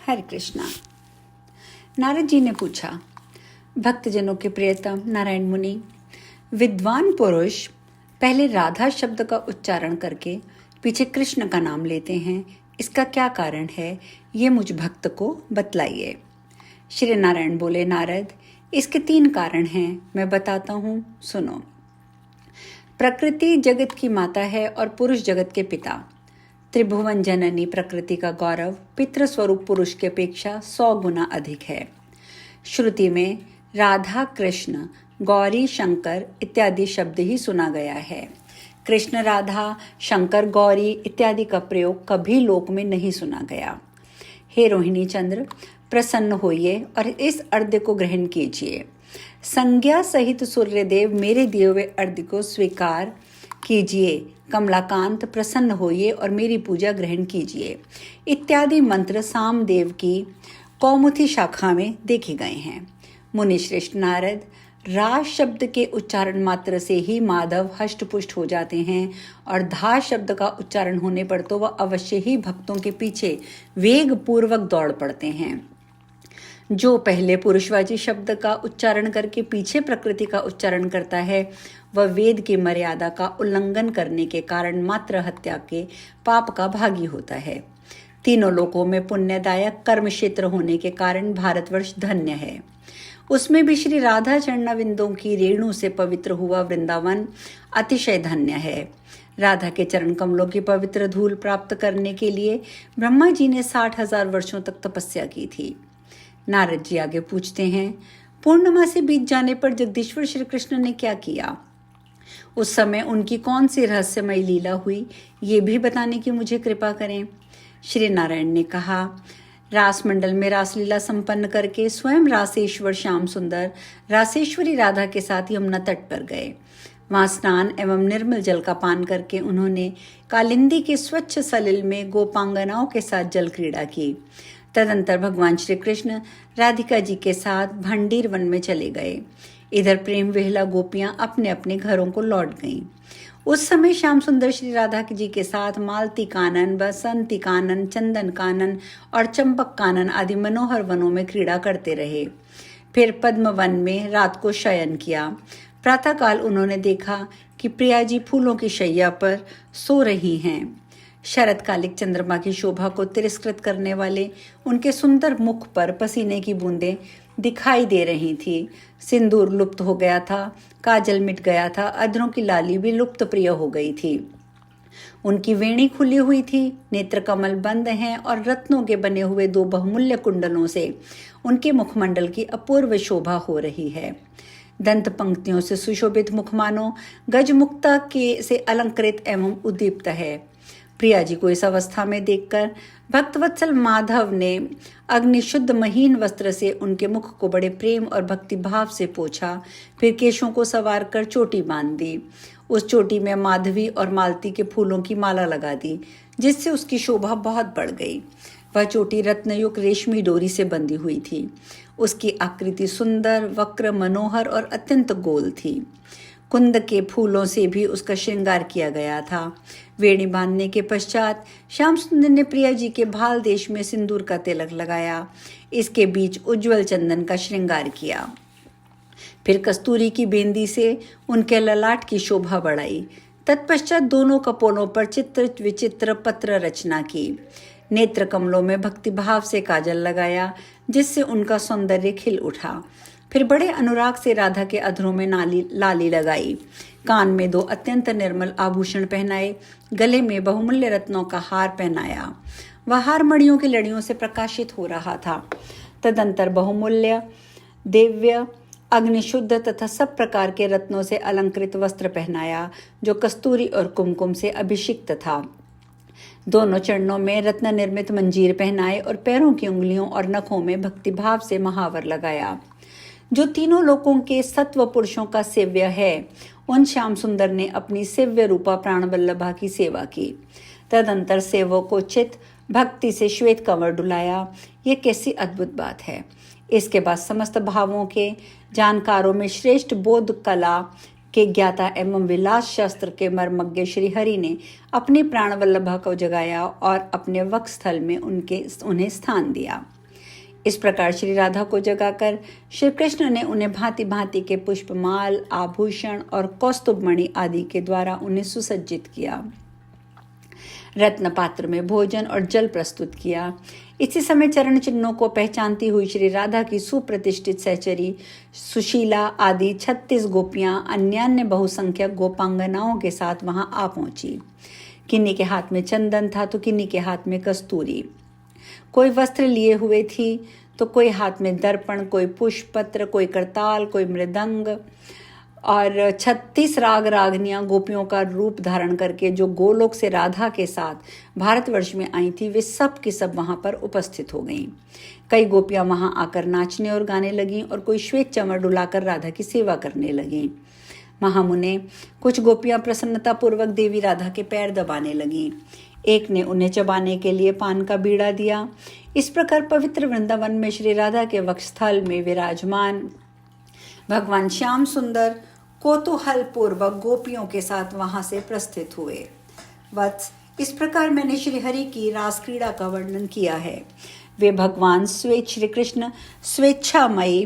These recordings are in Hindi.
हरे कृष्णा। नारद जी ने पूछा, भक्तजनों के प्रियतम नारायण मुनि, विद्वान पुरुष पहले राधा शब्द का उच्चारण करके पीछे कृष्ण का नाम लेते हैं, इसका क्या कारण है, ये मुझ भक्त को बतलाइए। श्री नारायण बोले, नारद, इसके 3 कारण हैं, मैं बताता हूँ, सुनो। प्रकृति जगत की माता है और पुरुष जगत के पिता। त्रिभुवन जननी प्रकृति का गौरव पितृ स्वरूप पुरुष की अपेक्षा 100 गुना अधिक है। श्रुति में राधा, कृष्ण, गौरी, शंकर इत्यादि शब्द ही सुना गया है। कृष्ण, राधा, शंकर, गौरी इत्यादि का प्रयोग कभी लोक में नहीं सुना गया। हे रोहिणी चंद्र, प्रसन्न होइए और इस अर्घ्य को ग्रहण कीजिए। संज्ञा सहित सूर्यदेव मेरे दिए हुए अर्घ्य को स्वीकार कीजिए। कमलाकांत, प्रसन्न होइए और मेरी पूजा ग्रहण कीजिए इत्यादि मंत्र सामदेव की कौमुदी शाखा में देखे गए हैं। मुनि श्रेष्ठ नारद, रा शब्द के उच्चारण मात्र से ही माधव हष्टपुष्ट हो जाते हैं और धा शब्द का उच्चारण होने पर तो वह अवश्य ही भक्तों के पीछे वेग पूर्वक दौड़ पड़ते हैं। जो पहले पुरुषवाची शब्द का उच्चारण करके पीछे प्रकृति का उच्चारण करता है, वह वेद की मर्यादा का उल्लंघन करने के कारण मात्र हत्या के पाप का भागी होता है। तीनों लोकों में पुण्यदायक कर्म क्षेत्र होने के कारण भारतवर्ष धन्य है। उसमें भी श्री राधा चरणाविंदों की रेणु से पवित्र हुआ वृंदावन अतिशय धन्य है। राधा के चरण कमलों की पवित्र धूल प्राप्त करने के लिए ब्रह्मा जी ने 60,000 वर्षों तक तपस्या की थी। नारद जी आगे पूछते हैं, पूर्णमासी बीत जाने पर जगदीश्वर श्री कृष्ण ने क्या किया? उस समय उनकी कौन सी रहस्यमय लीला हुई, ये भी बताने की मुझे कृपा करें। श्री नारायण ने कहा, रास मंडल में रासलीला संपन्न करके स्वयं रासेश्वर श्याम सुंदर रासेश्वरी राधा के साथ यमुना तट पर गए। वहां स्नान एवं निर्मल जल का पान करके उन्होंने कालिंदी के स्वच्छ सलिल में गोपांगनाओं के साथ जल क्रीड़ा की। तदंतर भगवान श्री कृष्ण राधिका जी के साथ भंडीर वन में चले गए। इधर प्रेम विहला गोपियां अपने अपने घरों को लौट गईं। उस समय श्याम सुंदर श्री राधा जी के साथ मालती कानन, बसंती कानन, चंदन कानन और चंपक कानन आदि मनोहर वनों में क्रीड़ा करते रहे। फिर पद्म वन में रात को शयन किया। प्रातःकाल उन्होंने देखा कि प्रिया जी फूलों की शैया पर सो रही हैं। शरतकालिक चंद्रमा की शोभा को तिरस्कृत करने वाले उनके सुंदर मुख पर पसीने की बूंदें दिखाई दे रही थी। सिंदूर लुप्त हो गया था, काजल मिट गया था, अधरों की लाली भी लुप्त प्रिय हो गई थी। उनकी वेणी खुली हुई थी, नेत्र कमल बंद हैं और रत्नों के बने हुए 2 बहुमूल्य कुंडलों से उनके मुखमंडल की अपूर्व शोभा हो रही है। दंत पंक्तियों से सुशोभित मुख मानो गजमुक्ता के से अलंकृत एवं उद्दीप्त है। प्रिया जी को इस अवस्था में देखकर भक्तवत्सल माधव ने अग्निशुद्ध महीन वस्त्र से उनके मुख को बड़े प्रेम और भक्ति भाव से पोंछा। फिर केशों को संवार कर चोटी बांध दी। उस चोटी में माधवी और मालती के फूलों की माला लगा दी, जिससे उसकी शोभा बहुत बढ़ गई। वह चोटी रत्नयुक्त रेशमी डोरी से बंधी हुई थी। उसकी आकृति सुंदर, वक्र, मनोहर और अत्यंत गोल थी। कुंद के फूलों से भी उसका श्रृंगार किया गया था। वेणी बांधने के पश्चात श्याम सुंदर ने प्रिया जी के भाल देश में सिंदूर का तिलक लगाया। इसके बीच उज्जवल चंदन का श्रृंगार किया। फिर कस्तूरी की बेंदी से उनके ललाट की शोभा बढ़ाई। तत्पश्चात दोनों कपोलों पर चित्र विचित्र पत्र रचना की। नेत्र कमलों में भक्तिभाव से काजल लगाया, जिससे उनका सौंदर्य खिल उठा। फिर बड़े अनुराग से राधा के अधरों में लाली लगाई। कान में 2 अत्यंत निर्मल आभूषण पहनाए। गले में बहुमूल्य रत्नों का हार पहनाया। वह हार मणियों की लड़ियों से प्रकाशित हो रहा था। तदंतर बहुमूल्य, दिव्य, अग्निशुद्ध तथा सब प्रकार के रत्नों से अलंकृत वस्त्र पहनाया, जो कस्तूरी और कुमकुम से अभिषिक्त था। दोनों चरणों में रत्न निर्मित मंजीर पहनाए और पैरों की उंगलियों और नखों में भक्तिभाव से महावर लगाया। जो तीनों लोकों के सत्व पुरुषों का सेव्य है, उन श्याम सुंदर ने अपनी सेव्य रूपा प्राणवल्लभा की सेवा की। तदंतर सेवकोचित भक्ति से श्वेत कंवर डुलाया। ये कैसी अद्भुत बात है। इसके बाद समस्त भावों के जानकारों में श्रेष्ठ बोध कला के ज्ञाता एवं विलास शास्त्र के मर्मज्ञ श्री हरि ने अपनी प्राण वल्लभा को जगाया और अपने वक्ष स्थल में उन्हें स्थान दिया। इस प्रकार श्री राधा को जगाकर श्री कृष्ण ने उन्हें भांति भांति के पुष्पमाल, आभूषण और कौस्तुभमणि आदि के द्वारा उन्हें सुसज्जित किया। रत्न पात्र में भोजन और जल प्रस्तुत किया। इसी समय चरण चिन्हों को पहचानती हुई श्री राधा की सुप्रतिष्ठित सहचरी सुशीला आदि 36 गोपियां अन्यान्य बहुसंख्यक गोपांगनाओं के साथ वहां आ पहुंची। किन्हीं के हाथ में चंदन था तो किन्हीं के हाथ में कस्तूरी। कोई वस्त्र लिए हुए थी तो कोई हाथ में दर्पण, कोई पुष्प पत्र, कोई करताल, कोई मृदंग और 36 राग रागनियां गोपियों का रूप धारण करके जो गोलोक से राधा के साथ भारतवर्ष में आई थी, वे सब की सब वहां पर उपस्थित हो गईं। कई गोपियां वहां आकर नाचने और गाने लगीं और कोई श्वेत चमर डुलाकर राधा की सेवा करने लगीं। महामुने, कुछ गोपियां प्रसन्नता पूर्वक देवी राधा के पैर दबाने लगीं। एक ने उन्हें चबाने के लिए पान का बीड़ा दिया। इस प्रकार पवित्र वृंदावन में श्री राधा के वक्षस्थल में विराजमान भगवान श्याम सुंदर कौतूहल पूर्वक गोपियों के साथ वहां से प्रस्थित हुए। वत्स, इस प्रकार मैंने श्री हरि की रास क्रीड़ा का वर्णन किया है। वे भगवान श्री कृष्ण स्वेच्छामयी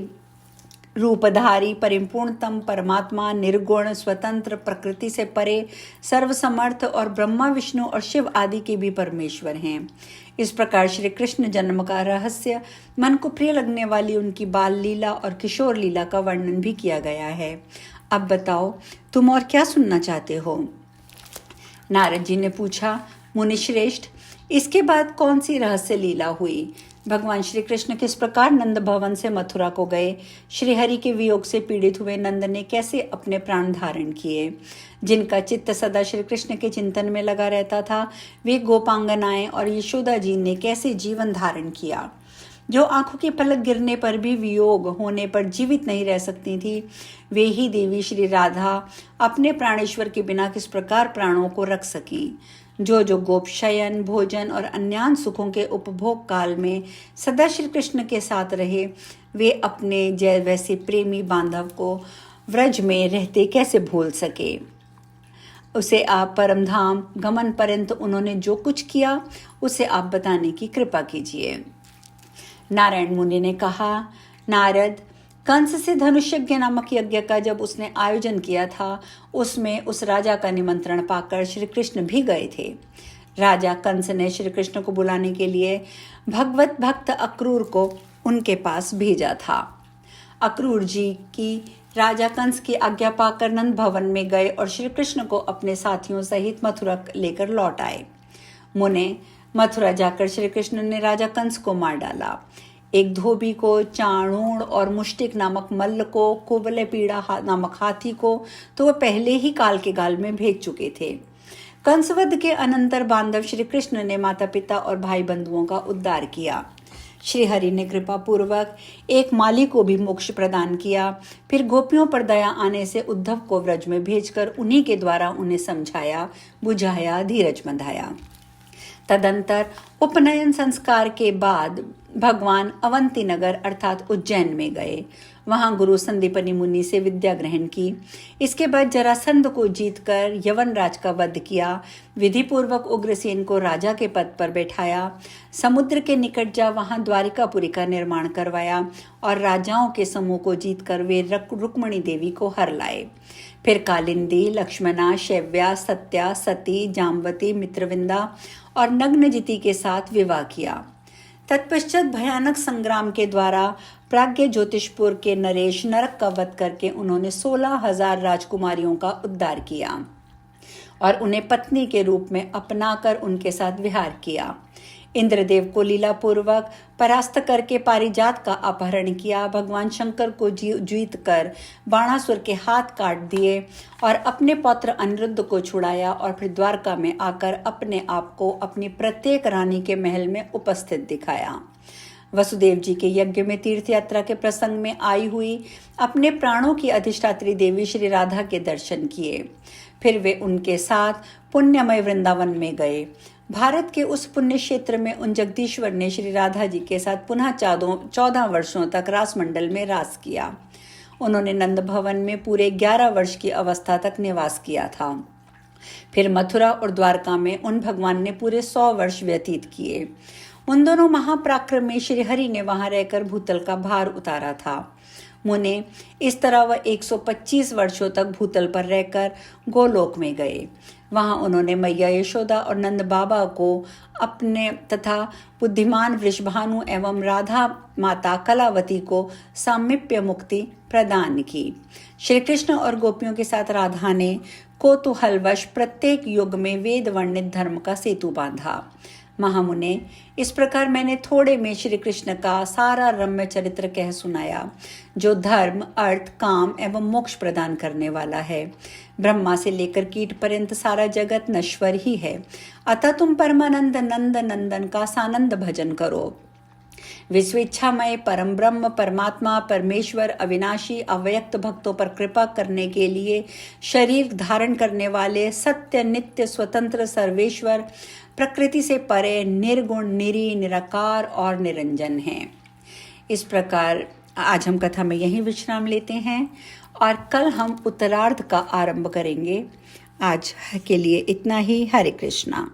रूपधारी परिपूर्णतम परमात्मा, निर्गुण, स्वतंत्र, प्रकृति से परे, सर्वसमर्थ और ब्रह्मा, विष्णु और शिव आदि के भी परमेश्वर हैं। इस प्रकार श्री कृष्ण जन्म का रहस्य, मन को प्रिय लगने वाली उनकी बाल लीला और किशोर लीला का वर्णन भी किया गया है। अब बताओ, तुम और क्या सुनना चाहते हो? नारद जी ने पूछा, मुनिश्रेष्ठ, इसके बाद कौन सी रहस्य लीला हुई? भगवान श्री कृष्ण किस प्रकार नंद भवन से मथुरा को गए? श्री हरि के वियोग से पीड़ित हुए नंद ने कैसे अपने प्राण धारण किए? जिनका चित्त सदा श्री कृष्ण के चिंतन में लगा रहता था, वे गोपांगनाएं और यशोदा जी ने कैसे जीवन धारण किया? जो आंखों की पलक गिरने पर भी वियोग होने पर जीवित नहीं रह सकती थी, वे ही देवी श्री राधा अपने प्राणेश्वर के बिना किस प्रकार प्राणों को रख सकी? जो गोप शयन, भोजन और अन्यान सुखों के उपभोग काल में सदा श्री कृष्ण के साथ रहे, वे अपने जय वैसे प्रेमी बांधव को व्रज में रहते कैसे भूल सके? उसे आप परमधाम गमन पर्यंत उन्होंने जो कुछ किया, उसे आप बताने की कृपा कीजिए। नारायण मुनि ने कहा, नारद, कंस से धनुष्यज्ञ नामक यज्ञ का जब उसने आयोजन किया था, उसमें उस राजा का निमंत्रण पाकर श्री कृष्ण भी गए थे। राजा कंस ने श्री कृष्ण को बुलाने के लिए भगवत भक्त अक्रूर को उनके पास भेजा था। अक्रूर जी की राजा कंस की आज्ञा पाकर नंद भवन में गए और श्री कृष्ण को अपने साथियों सहित मथुरा लेकर लौट आए। मुने, मथुरा जाकर श्री कृष्ण ने राजा कंस को मार डाला। एक धोबी को, चाणूर और मुष्टिक नामक मल्ल को, कुबले पीड़ा नामक हाथी को तो वह पहले ही काल के गाल में भेज चुके थे। कंसवध के अनंतर बांधव श्री कृष्ण ने माता पिता और भाई बंधुओं का उद्धार किया। श्री हरि ने कृपा पूर्वक एक माली को भी मोक्ष प्रदान किया। फिर गोपियों पर दया आने से उद्धव को व्रज में भेजकर उन्हीं के द्वारा उन्हें समझाया, बुझाया, धीरज बंधाया। तदंतर उपनयन संस्कार के बाद भगवान अवंती नगर अर्थात उज्जैन में गए। वहां गुरु संदीपनी मुनि से विद्या ग्रहण की। इसके बाद जरासंध को जीतकर यवनराज का वध किया। विधि पूर्वक उग्रसेन को राजा के पद पर बैठाया। समुद्र के निकट जा वहां द्वारिकापुरी का निर्माण करवाया और राजाओं के समूह को जीतकर वे रुक्मणी देवी को हर लाए। फिर कालिंदी, लक्ष्मणा, शैव्या, सत्या, सती, जाम्बती, मित्रविंदा और नग्नजिति के साथ विवाह किया। तत्पश्चात भयानक संग्राम के द्वारा प्राज्ञ ज्योतिषपुर के नरेश नरक का वध करके उन्होंने 16,000 राजकुमारियों का उद्धार किया और उन्हें पत्नी के रूप में अपनाकर उनके साथ विहार किया। इंद्रदेव को लीला पूर्वक परास्त करके पारिजात का अपहरण किया। भगवान शंकर को जीत कर बाणासुर के हाथ काट दिए और अपने पौत्र अनिरुद्ध को छुड़ाया और फिर द्वारका में आकर अपने आप को अपनी प्रत्येक रानी के महल में उपस्थित दिखाया। वसुदेव जी के यज्ञ में तीर्थ यात्रा के प्रसंग में आई हुई अपने प्राणों की अधिष्ठात्री देवी श्री राधा के दर्शन किए। फिर वे उनके साथ पुण्यमय वृंदावन में गए। भारत के उस पुण्य क्षेत्र में उन जगदीश्वर ने श्री राधा जी के साथ पुनः 14 वर्षों तक रास मंडल में रास किया। उन्होंने नंद भवन में पूरे 11 वर्ष की अवस्था तक निवास किया था। फिर मथुरा और द्वारका में उन भगवान ने पूरे 100 वर्ष व्यतीत किए। उन दोनों महापराक्रम में श्री हरि ने वहां रहकर भूतल का भार उतारा था। मुने इस तरह वह 125 वर्षों तक भूतल पर रहकर गोलोक में गए। वहां उन्होंने मैया यशोदा और नंद बाबा को अपने तथा बुद्धिमान वृषभानु एवं राधा माता कलावती को सामीप्य मुक्ति प्रदान की। श्री कृष्ण और गोपियों के साथ राधा ने कौतूहलवश प्रत्येक युग में वेद वर्णित धर्म का सेतु बांधा। महामुने, इस प्रकार मैंने थोड़े में श्री कृष्ण का सारा रम्य चरित्र कह सुनाया, जो धर्म, अर्थ, काम एवं मोक्ष प्रदान करने वाला है। ब्रह्मा से लेकर कीट पर्यंत सारा जगत नश्वर ही है, अतः तुम परमानंद नंद नंदन का सानंद भजन करो। विश्वेच्छामय परम ब्रह्म परमात्मा परमेश्वर अविनाशी अव्यक्त भक्तों पर कृपा करने के लिए शरीर धारण करने वाले सत्य नित्य स्वतंत्र सर्वेश्वर प्रकृति से परे निर्गुण निरी निराकार और निरंजन हैं। इस प्रकार आज हम कथा में यहीं विश्राम लेते हैं और कल हम उत्तरार्ध का आरंभ करेंगे। आज के लिए इतना ही। हरे कृष्णा।